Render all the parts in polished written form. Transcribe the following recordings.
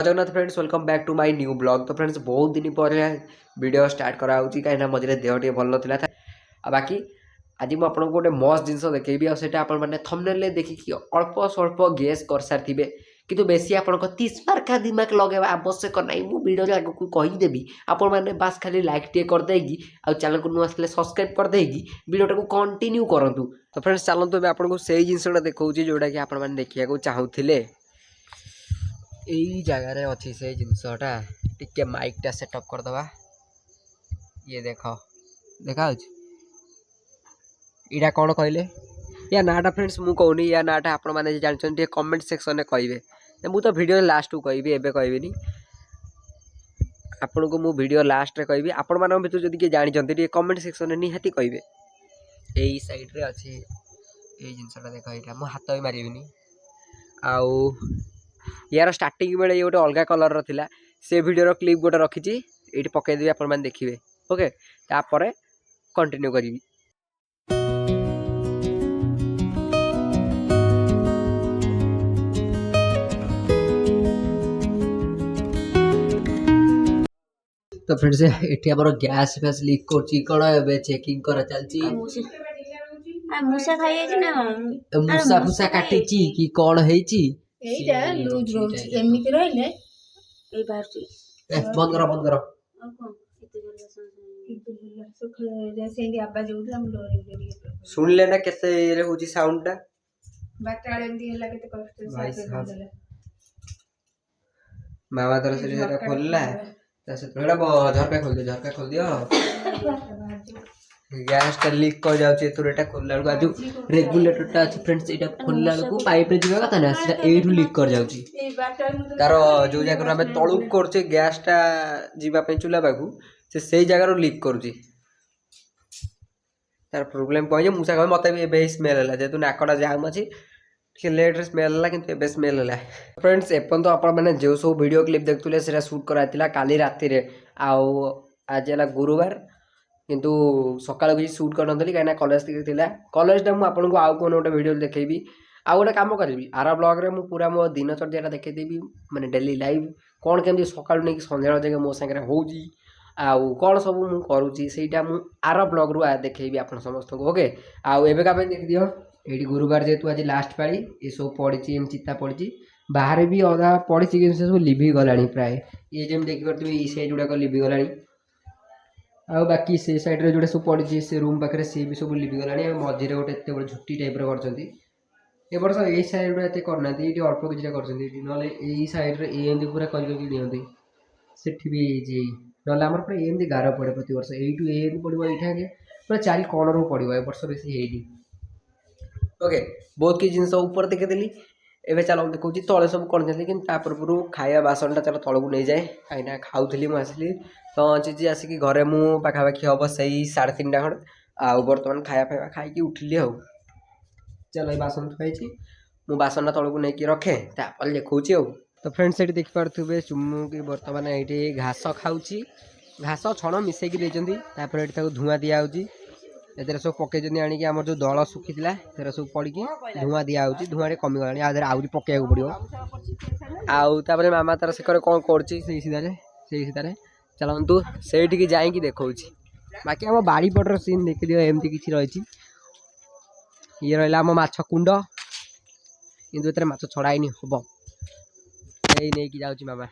Jagannath friends welcome back to my new blog. तो friends बहुत दिन पर वीडियो स्टार्ट कराऊँगी कहीं मझे देह टे भल ना बाकी आज मुझे आपको गोटे मस्त जिन देखी आपने थंबनेल देखिए अल्प स्वल्प गेस कर सारी कि बेसी आप तीस्मार्का दिमाग लगे आवश्यक ना मुझे आग को कहीदेवी आपण मैंने बास खाली लाइक टे करदेगी आ चैनल को नुआ सब्सक्राइब करदेगी वीडियोटा को कंटिन्यू करूँ। तो फ्रेंड्स चलते आपको से जिनसा देखा जोटा कि आप देखा चाहूले यही जगार अच्छी से जिनसटा टिके माइकटा सेटअप करदे ये देख देखा यहाँ कौन कहले या नाटा फ्रेंड्स मुझे कहूनी या नाटा आपण मैंने जानते कमेंट सेक्शन में कहे मुझे वीडियो लास्ट को कहि एवं कहबी आपन को मु वीडियो लास्ट रे कहबी आपण मान भर जब किए जानते कमेंट सेक्शन में निहाती कहे यही साइड रे अच्छी यही जिनसा देख यहाँ मुझे हाथ भी मारिनी आउ यार स्टार्टिंग बेले ये गोटे अलग कलर रहा से वीडियो क्लिप गोटे रखी ये पकईदेवी आप देखिए ओके तापर कंटिन्यू करी। तो फ्रेंड्स ये आम गैस फैस लीक कर चेकिंग कर चलती मूसा खाई ना मूसा फूसा काटी कि कौन है लूज रोज एमती रहिले ए बाहर बंद कर बंद कर सुनले ना केते रे होची साउंड टा बाटाळे एमती हला केते कष्ट मामा तरह से जेटा खोलला तसे थोड़ा झरका खोल दियो गैस टा लीक कर जाउची एतुरेटा खोलला को आजु रेगुलेटर टा अछि फ्रेंड्स एटा खोलला को पाइप रे जिबा कथा ना सेटा एठु लीक कर जाउची तार जो जगह हमें तळु करछे गैस टा जिबा पे चुला बाकू से जगह रो लीक करूची तार प्रॉब्लम कहि मुसा कहि मते भी एबे स्मेल हला जेतु नाकड़ा जाम अछि लेट रे स्मेल हला किंतु एबे स्मेल हला। फ्रेंड्स एपन तो आपण माने जो सो वीडियो क्लिप देखतुले सेटा शूट कराइतिला काली राती रे आउ आज हला गुरुवार किंतु सकाळ କିଛି शूट कर नथली काना कॉलेज थिला कॉलेज टा मु आपन को आउ कोन ओटा वीडियो देखेबी आ गोटे काम करबी आरा ब्लॉग रे मु पूरा मो दिन चर्या देखे देबी माने डेली लाइव कोन केमती सकाळ नै संध्या जगे मो संगे होउजी आउ कौन सब मुझे करुँची से मुझे आर ब्लॉग रू देखेबी आप समस्त को ओके आउ एबे का देख दियो ये गुरुवार जेतु आज लास्ट पाली ये सब पड़ी एम चिता पड़ी बाहर भी अधा पड़ी कि सब लिभि गला प्राय ये जमी देखिपे ये साइड गुड़ाक लिभि गला आ बाकी से साइड रे जोड़े सब पड़ी से रूम पाखे सी भी सब लिभि गला मझे गोटे एत बड़े झुटी टाइप कर वर्ष ये साइड एत करना ये अल्प किसी कर सैड रे पूरा करनी से ना आम पूरा एमती गार पड़े प्रति वर्ष यू पड़ो ये पूरा चारि कणर पड़ो ए वर्ष बेसी है ओके बहुत किसी जिन ऊपर देखेदेली एवं चल देखा तले सब कौन थी कि पूर्व खाया बासनटा चल तौक नहीं जाए कहीं खाऊली मुझे पहुँची आसिक घरे मु पाखापाखि हम से 3:30 खंड आउ बर्तमान खाया फाया खाई उठिली आउ चल बासन थुआई मु बासन तौक नहीं रखे तापर देखा तो फ्रेंड्स ये देखिपे चुमू की बर्तमान ये घास खाऊँ घास छण मिसेक देपर धूआं दिखाई ए सब पकई आणिक आम जो दल सुखी से सब पड़ी धूआं दिखाई धूआं कमिगला आधे आहरी पकड़ पड़ो आउे मामा तार से कौन कर चलतु से जाकि देखा बाकी आम बाड़ी पटर सीन देख दियो एमती किसी रही ये रहा आम माछ कुंड कि माछ छड़ाई हम नहीं जाऊँ मामा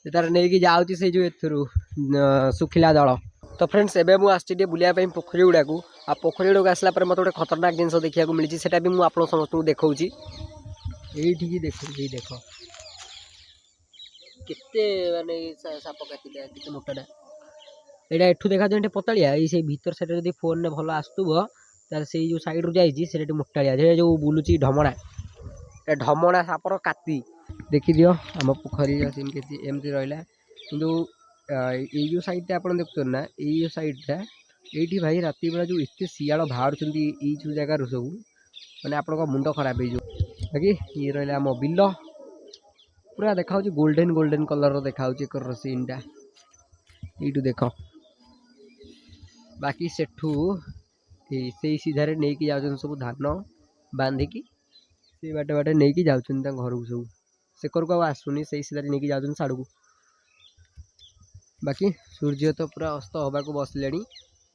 तार नहीं जाऊँगी से जो एथुरु सुखिला दल। तो फ्रेंड्स एबे मु आछी बुलाया पोखरी गुड़ा को आ पोखरी गुड़ा को आसला मत गोटे खतरनाक जिन देखा मिली से भी मुझे आप समस्त को देखा ये देख केते माने साप काटी मोटाटा यहाँ एठू देखा जाए पतालिया ये भीतर साइड जब फोन में भल आसुव तार से जो साइड रू जाइए मोटालिया जो बुलूची ढमणा ढमणा सापर काती देखी दियो आम पोखरी एमती रहा कि जो साइडटा आप देखुन ना ये साइडटा ये भाई राति बेला जो एत शियाल बाहर जो जगार सब मैंने आप मुंड खराब हो बाकी ये रहा आम बिल पूरा देखा गोल्डन गोल्डन कलर देखा सीनटा ये देख बाकी सेठू से सीधारे नहीं जाऊँ सब धान बांधिकी से बाटे बाटे नहीं कि जाउछन ता घर को सब से कर को आसुनी से सीधा नहीं कि जाउछन साड़ को बाकी सूर्य तो पूरा अस्त हवा को बसले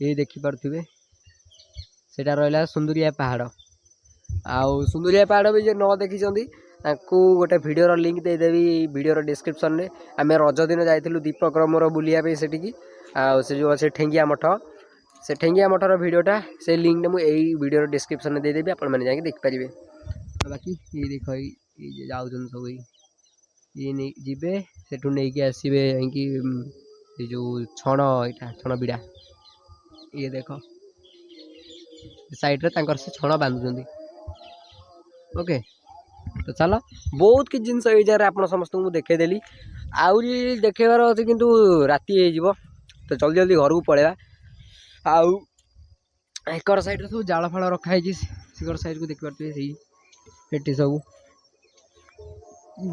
ये देखि पारथिबे सेटा रहला सुंदरिया पहाड़ आउ सुंदरिया पहाड़ भी जे न देखी गोटे भिडियो लिंक देदेवी भिडियो डिस्क्रिप्शन में आम रज दिन जाइलु दीपक मोर बुलाया सेठी से जो अच्छे ठेंगिया मठ से ठेंगिया मठर भिडियोटा से लिंक मुझे यही भिडियो डिस्क्रिप्शन में देदेवी आपण जाकि देखिपारे बाकी ये देख ये जाऊन सब ये नहीं जीवे सेठू नहीं कि आसवे ये जो छण यहाँ छण बिड़ा ये देख साइड रे से छण बांधुंट ओके तो चलो बहुत किसी जिन ये आप समस्त को देखदेली आहरी देखेबार अच्छे किंतु राति हो तो जल्दी जल्दी घर को पलैया आउ एकर साइड सब जाल फाल रखाई सिकर साइड को देखिए सही सब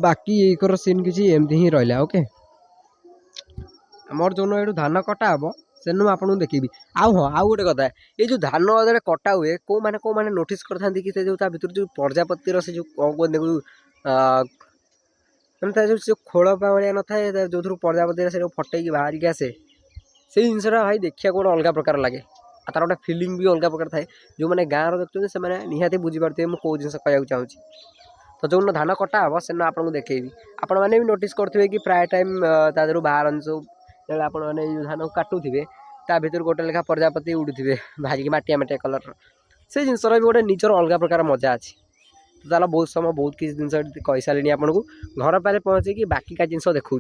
बाकी एकर सीन किसी एमती ही रहा ओके आमर जो ये धान कटा हम से आपको देखी आउ हाँ आउ गोटे कथा ये जो धान जो कटा हुए कौ मैंने नोटिस करते कि जो भर जो प्रजापतिर से जो कौन कहते जो खोल भाया न था जो प्रजापति से फटे बाहर के आसे से जिनसा भाई देखा गोटे अलग प्रकार लगे तार गोटे फिलिंग भी अलग प्रकार थाए जो मैंने गाँव देखते से निहाती बुझीपारे मुझे कौ जिन कहूँ चाहूँगी तो जो धान कटा हम से आपको देखेबी आपण मैंने भी नोटिस करेंगे कि प्राय टाइम तादर बाहर सब आप धान काटुवे ता भर गोटे लेखा प्रजापति उड़ुवे बाहर मटिया मटिया कलर से जिनस भी गोटे निजर अलग प्रकार मजा अच्छी तो ताला बहुत समय बहुत किसी जिन कही सारे आपको घर पारे पहुँचे कि बाकी का जिन देखा